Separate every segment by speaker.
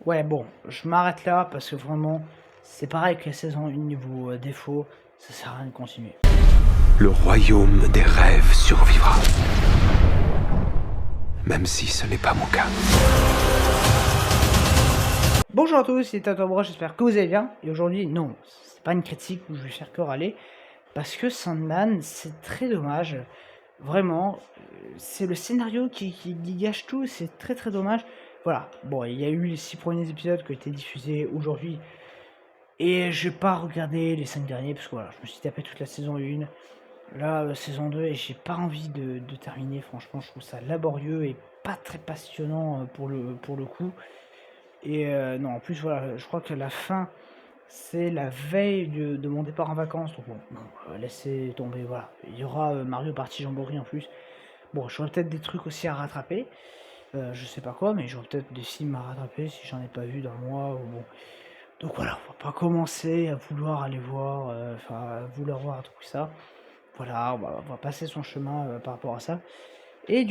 Speaker 1: Ouais, bon, je m'arrête là parce que vraiment, c'est pareil que la saison 1 niveau défaut, ça sert à rien de continuer.
Speaker 2: Le royaume des rêves survivra. Même si ce n'est pas mon cas.
Speaker 1: Bonjour à tous, c'est Tato, j'espère que vous allez bien. Et aujourd'hui, non, c'est pas une critique où je vais faire que râler, parce que Sandman, c'est très dommage. Vraiment, c'est le scénario qui gâche tout, c'est très très dommage. Voilà, bon, il y a eu les 6 premiers épisodes qui ont été diffusés aujourd'hui. Et je vais pas regarder les 5 derniers, parce que voilà, je me suis tapé toute la saison 1. Là, saison 2, et j'ai pas envie de terminer, franchement, je trouve ça laborieux et pas très passionnant pour le coup. Et non, en plus, voilà, je crois que la fin, c'est la veille de mon départ en vacances, donc bon, non, laissez tomber, voilà. Il y aura Mario Party Jamboree en plus. Bon, j'aurai peut-être des trucs aussi à rattraper, je sais pas quoi, mais j'aurai peut-être des films à rattraper si j'en ai pas vu dans le mois, ou bon. Donc voilà, on va pas commencer à vouloir aller voir, à vouloir voir tout ça. Voilà, on va passer son chemin par rapport à ça. Et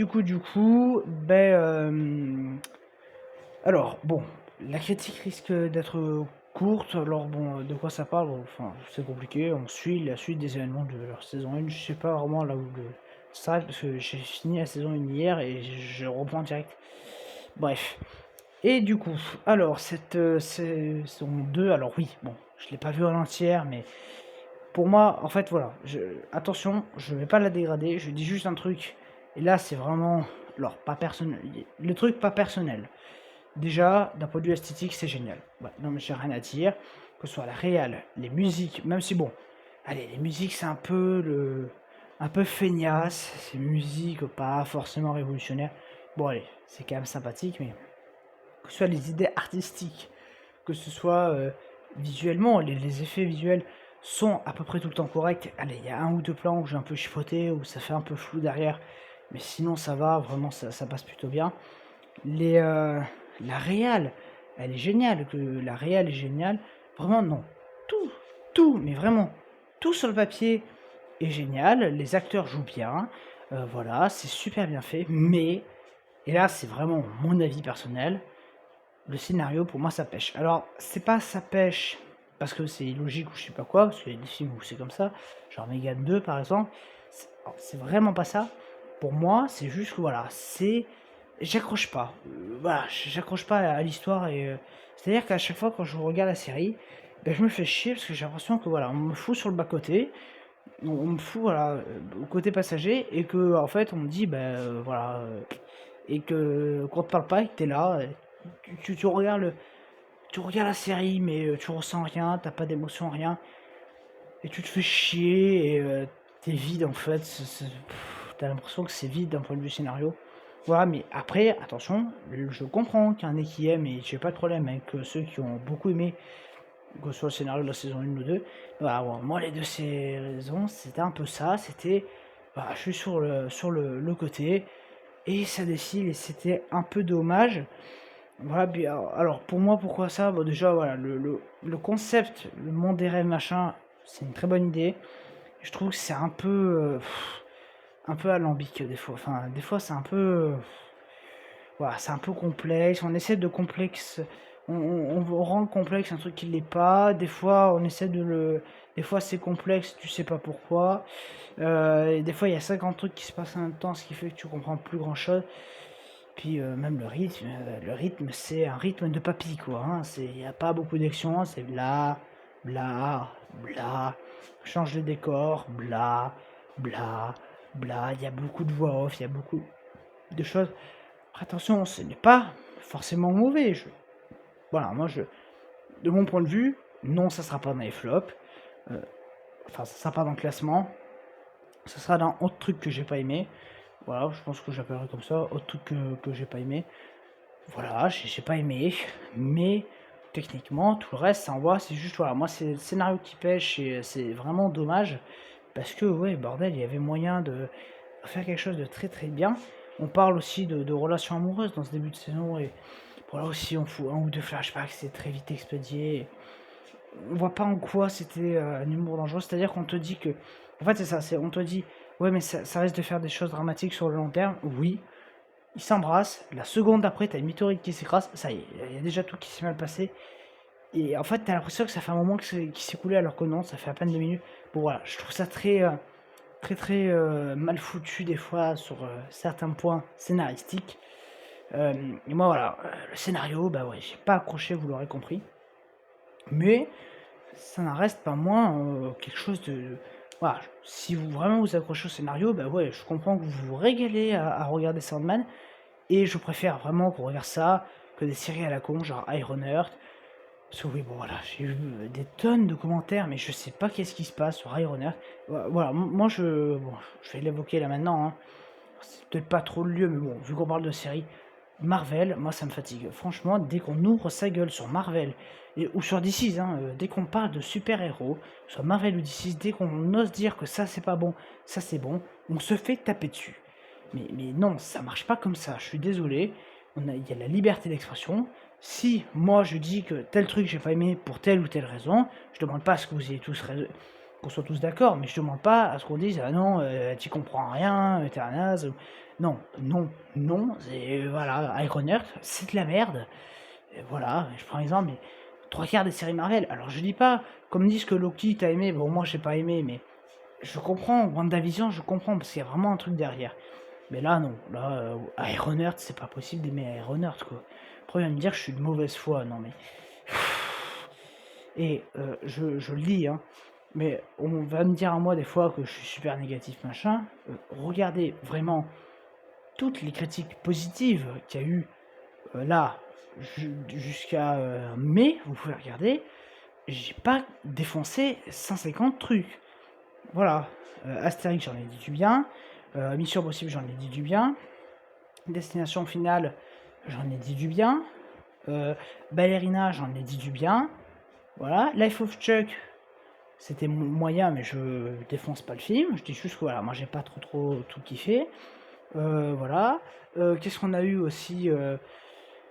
Speaker 1: alors, bon, la critique risque d'être courte. Alors, bon, de quoi ça parle? Bon, enfin, c'est compliqué. On suit la suite des événements de leur saison 1. Je sais pas vraiment là où ça, parce que j'ai fini la saison 1 hier et je reprends direct. Bref. Et du coup, alors, cette saison 2, alors oui, bon, je l'ai pas vu en entière, mais pour moi, en fait, voilà, attention, je vais pas la dégrader, je dis juste un truc, et là, c'est vraiment, alors, pas personnel, le truc pas personnel. Déjà, d'un point de vue esthétique, c'est génial. Ouais, non, mais j'ai rien à dire, que ce soit la réal, les musiques, même si bon, allez, les musiques, c'est un peu feignasse, c'est musique pas forcément révolutionnaire. Bon, allez, c'est quand même sympathique, mais que ce soit les idées artistiques, que ce soit visuellement, les effets visuels sont à peu près tout le temps corrects. Allez, il y a un ou deux plans où j'ai un peu chipoté, où ça fait un peu flou derrière, mais sinon ça va, vraiment ça passe plutôt bien. La réal, elle est géniale, que la réal est géniale. Vraiment, non. Mais vraiment, tout sur le papier est génial. Les acteurs jouent bien. Voilà, c'est super bien fait. Mais, et là, c'est vraiment mon avis personnel, le scénario, pour moi, ça pêche. Alors, c'est pas ça pêche parce que c'est illogique ou je sais pas quoi, parce qu'il y a des films où c'est comme ça, genre Megan 2 par exemple. C'est vraiment pas ça. Pour moi, c'est juste que voilà, c'est. J'accroche pas. Voilà, j'accroche pas à l'histoire et. C'est-à-dire qu'à chaque fois quand je regarde la série, ben, je me fais chier parce que j'ai l'impression que voilà, on me fout sur le bas-côté, on me fout voilà, au côté passager et que en fait on me dit ben voilà, et que qu'on te parle pas et que t'es là, tu regardes tu regardes la série mais tu ressens rien, t'as pas d'émotion, rien, et tu te fais chier et t'es vide en fait, t'as l'impression que c'est vide d'un point de vue scénario. Voilà, mais après, attention, je comprends qu'il y en ait qui aiment et j'ai pas de problème avec ceux qui ont beaucoup aimé, que ce soit le scénario de la saison 1 ou 2. Voilà, bon, moi les deux saisons, c'était un peu ça, c'était, voilà, je suis sur le côté, et ça défile, et c'était un peu dommage. Voilà, puis alors pour moi, pourquoi ça? Bon, déjà, voilà, le concept, le monde des rêves, machin, c'est une très bonne idée. Je trouve que c'est un peu alambique des fois. Enfin, des fois, c'est un peu, voilà, c'est un peu complexe. On essaie de complexe, on rend complexe un truc qui l'est pas. Des fois, on essaie des fois, c'est complexe, tu sais pas pourquoi. Et des fois, il y a 50 trucs qui se passent en même temps, ce qui fait que tu comprends plus grand chose. Puis même le rythme, c'est un rythme de papy, quoi. Hein. Il n'y a pas beaucoup d'action, c'est bla, bla, bla. Change de décor, bla, bla, bla. Il y a beaucoup de voix off, il y a beaucoup de choses. Attention, ce n'est pas forcément mauvais. Voilà, de mon point de vue, non, ça sera pas dans les flops. Ça sera pas dans le classement. Ça sera dans autre truc que j'ai pas aimé. Voilà, je pense que j'appellerai comme ça, autre truc que j'ai pas aimé. Voilà, j'ai pas aimé, mais techniquement, tout le reste, ça envoie. C'est juste, voilà, moi, c'est le scénario qui pêche et c'est vraiment dommage. Parce que, ouais, bordel, il y avait moyen de faire quelque chose de très très bien. On parle aussi de relations amoureuses dans ce début de saison. Et voilà, aussi, on fout un ou deux flashbacks, c'est très vite expédié. On voit pas en quoi c'était un humour dangereux. C'est-à-dire qu'on te dit que. En fait, c'est ça, on te dit, ouais, mais ça risque de faire des choses dramatiques sur le long terme. Oui, ils s'embrassent, la seconde après, t'as une météorite qui s'écrase, ça y est, il y a déjà tout qui s'est mal passé. Et en fait, t'as l'impression que ça fait un moment que qu'il s'est coulé alors que non, ça fait à peine 2 minutes. Bon voilà, je trouve ça très mal foutu des fois sur certains points scénaristiques. Et moi voilà, le scénario, bah ouais, j'ai pas accroché, vous l'aurez compris. Mais ça n'en reste pas moins quelque chose de. Voilà, si vous vraiment vous accrochez au scénario, bah ouais, je comprends que vous vous régalez à regarder Sandman. Et je préfère vraiment qu'on regarde ça que des séries à la con, genre Ironheart. Parce que oui, bon voilà, j'ai eu des tonnes de commentaires, mais je sais pas qu'est-ce qui se passe sur Ironheart. Voilà, moi je vais l'évoquer là maintenant, hein. C'est peut-être pas trop le lieu, mais bon, vu qu'on parle de séries, Marvel, moi ça me fatigue. Franchement, dès qu'on ouvre sa gueule sur Marvel, ou sur DC, hein, dès qu'on parle de super-héros, soit Marvel ou DC, dès qu'on ose dire que ça c'est pas bon, ça c'est bon, on se fait taper dessus. Mais non, ça marche pas comme ça, je suis désolé. Il y a la liberté d'expression. Si moi je dis que tel truc j'ai pas aimé pour telle ou telle raison, je demande pas à ce que vous ayez tous qu'on soit tous d'accord, mais je demande pas à ce qu'on dise ah non, tu comprends rien, t'es un naze. Non, non, non, voilà, Ironheart, c'est de la merde. Et voilà, je prends exemple, mais trois quarts des séries Marvel. Alors je dis pas, comme disent que Loki t'as aimé, bon moi j'ai pas aimé, mais je comprends, WandaVision, je comprends, parce qu'il y a vraiment un truc derrière. Mais là, non. Là, Ironheart, c'est pas possible d'aimer Ironheart, quoi. Après, il va me dire que je suis de mauvaise foi. Non, mais... Et je le dis, hein. Mais on va me dire à moi des fois que je suis super négatif, machin. Regardez vraiment toutes les critiques positives qu'il y a eu là jusqu'à mai. Vous pouvez regarder. J'ai pas défoncé 150 trucs. Voilà. Astérix, j'en ai dit du bien. Mission Possible, j'en ai dit du bien. Destination Finale, j'en ai dit du bien. Ballerina, j'en ai dit du bien. Voilà. Life of Chuck, c'était moyen, mais je défonce pas le film. Je dis juste que voilà, moi j'ai pas trop tout kiffé. Voilà. Qu'est-ce qu'on a eu aussi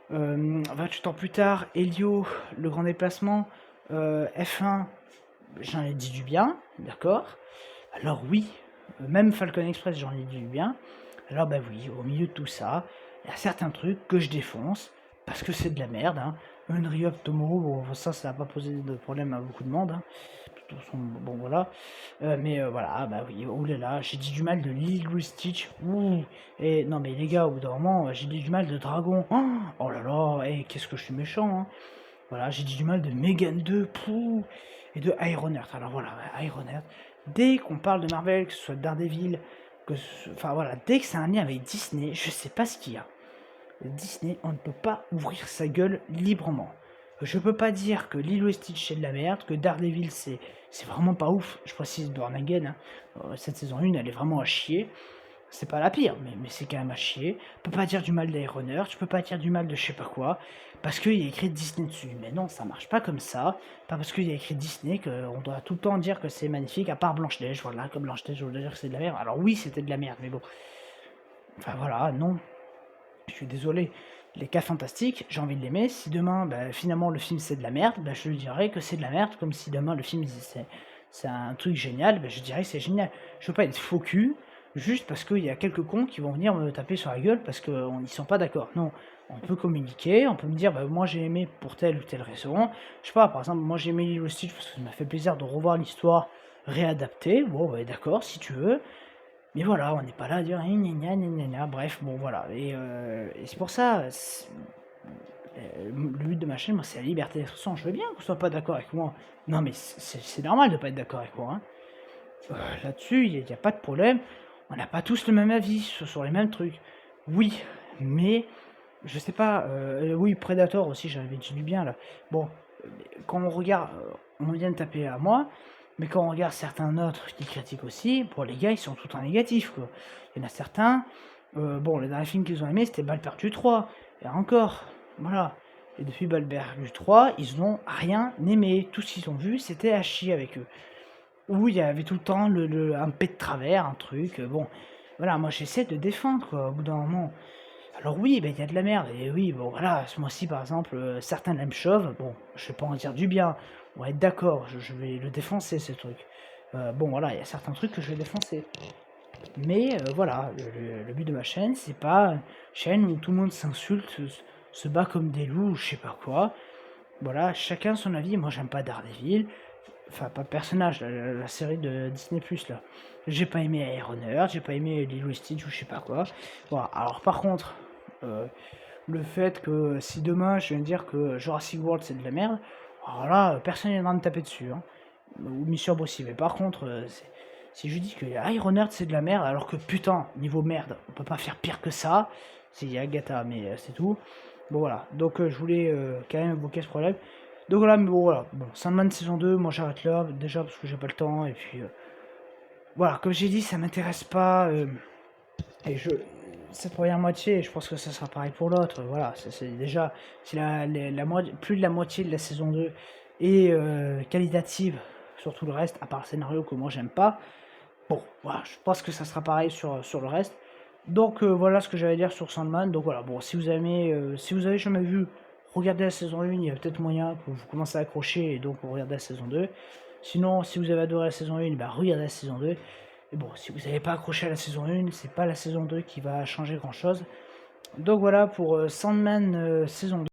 Speaker 1: 28 ans plus tard, Helio, le grand déplacement. F1, j'en ai dit du bien, d'accord. Alors oui, même Falcon Express, j'en ai dit du bien. Alors bah oui, au milieu de tout ça, il y a certains trucs que je défonce, parce que c'est de la merde, hein. Unry Up Tomorrow, bon, ça n'a pas posé de problème à beaucoup de monde, hein. De toute façon, bon voilà. Mais voilà, bah oui, oh là là, j'ai dit du mal de Lilo Stitch, ouh. Et non mais les gars, au bout d'un moment, j'ai dit du mal de Dragon, oh là là, et qu'est-ce que je suis méchant, hein. Voilà, j'ai dit du mal de Megan 2, pouh, et de Ironheart. Alors voilà, Ironheart, dès qu'on parle de Marvel, que ce soit Daredevil, enfin voilà, dès que c'est un lien avec Disney, je sais pas ce qu'il y a. Disney, on ne peut pas ouvrir sa gueule librement. Je peux pas dire que Lilo et Stitch c'est de la merde, que Daredevil c'est vraiment pas ouf. Je précise Born Again, hein. Cette saison 1 elle est vraiment à chier. C'est pas la pire, mais c'est quand même à chier. Je peux pas dire du mal d'Ironheart, je peux pas dire du mal de je sais pas quoi, parce qu'il y a écrit Disney dessus. Mais non, ça marche pas comme ça. Pas parce qu'il y a écrit Disney qu'on doit tout le temps dire que c'est magnifique, à part Blanche-Neige. Voilà, comme Blanche-Neige, je voudrais dire que c'est de la merde. Alors oui, c'était de la merde, mais bon. Enfin voilà, non. Je suis désolé. Les cas fantastiques, j'ai envie de l'aimer. Si demain, bah, finalement, le film c'est de la merde, bah, je lui dirais que c'est de la merde. Comme si demain, le film c'est un truc génial, bah, je dirais que c'est génial. Je veux pas être faux cul, juste parce qu'il y a quelques cons qui vont venir me taper sur la gueule parce qu'ils sont pas d'accord. Non, on peut communiquer, on peut me dire, bah, moi j'ai aimé pour telle ou telle raison. Je sais pas, par exemple, moi j'ai aimé Lilo Stitch parce que ça m'a fait plaisir de revoir l'histoire réadaptée. Bon, bah, d'accord, si tu veux. Mais voilà, on n'est pas là à dire gna gna gna gna, bref, bon voilà. Et c'est pour ça, le but de ma chaîne, moi, c'est la liberté d'expression. Je veux bien que vous soyez pas d'accord avec moi. Non, mais c'est normal de pas être d'accord avec moi, hein. Là-dessus, il n'y a pas de problème. On n'a pas tous le même avis sur les mêmes trucs. Oui, mais je sais pas. Oui, Predator aussi, j'avais dit du bien là. Bon, quand on regarde, on vient de taper à moi, mais quand on regarde certains autres qui critiquent aussi, bon, les gars, ils sont tout en négatif, quoi. Il y en a certains, bon, le dernier film qu'ils ont aimé, c'était Balle perdue 3. Et encore, voilà. Et depuis Balle perdue 3, ils n'ont rien aimé. Tout ce qu'ils ont vu, c'était à chier avec eux. Où il y avait tout le temps un pet de travers, un truc. Bon, voilà, moi j'essaie de défendre, quoi, au bout d'un moment. Alors oui, ben, il y a de la merde, et oui, bon voilà, ce mois-ci par exemple, certains l'aiment chauve, bon, je vais pas en dire du bien, on va être d'accord, je vais le défoncer ce truc. Bon voilà, il y a certains trucs que je vais défoncer. Mais voilà, le but de ma chaîne, c'est pas une chaîne où tout le monde s'insulte, se bat comme des loups, ou je sais pas quoi. Voilà, chacun son avis. Moi, j'aime pas Daredevil. Enfin, pas le personnage, la série de Disney+, là. J'ai pas aimé Ironheart, j'ai pas aimé Lilo et Stitch ou je sais pas quoi. Voilà, alors par contre, le fait que si demain je viens de dire que Jurassic World c'est de la merde, alors là, personne viendra me taper dessus, hein. Ou Mission Impossible. Mais par contre, si je dis que Ironheart c'est de la merde, alors que putain, niveau merde, on peut pas faire pire que ça. C'est Agatha, mais c'est tout. Bon voilà, donc je voulais quand même évoquer ce problème. Donc voilà, mais bon voilà, bon, Sandman saison 2, moi j'arrête là, déjà parce que j'ai pas le temps, et puis voilà, comme j'ai dit, ça m'intéresse pas, et cette première moitié, je pense que ça sera pareil pour l'autre, voilà, c'est déjà, si plus de la moitié de la saison 2 est qualitative sur tout le reste, à part le scénario que moi j'aime pas, bon, voilà, je pense que ça sera pareil sur le reste. Donc voilà ce que j'allais dire sur Sandman. Donc voilà, bon, si vous avez jamais vu, regardez la saison 1, il y a peut-être moyen que vous commencez à accrocher et donc vous regardez la saison 2. Sinon, si vous avez adoré la saison 1, bah, regardez la saison 2. Et bon, si vous n'avez pas accroché à la saison 1, c'est pas la saison 2 qui va changer grand chose. Donc voilà pour Sandman saison 2.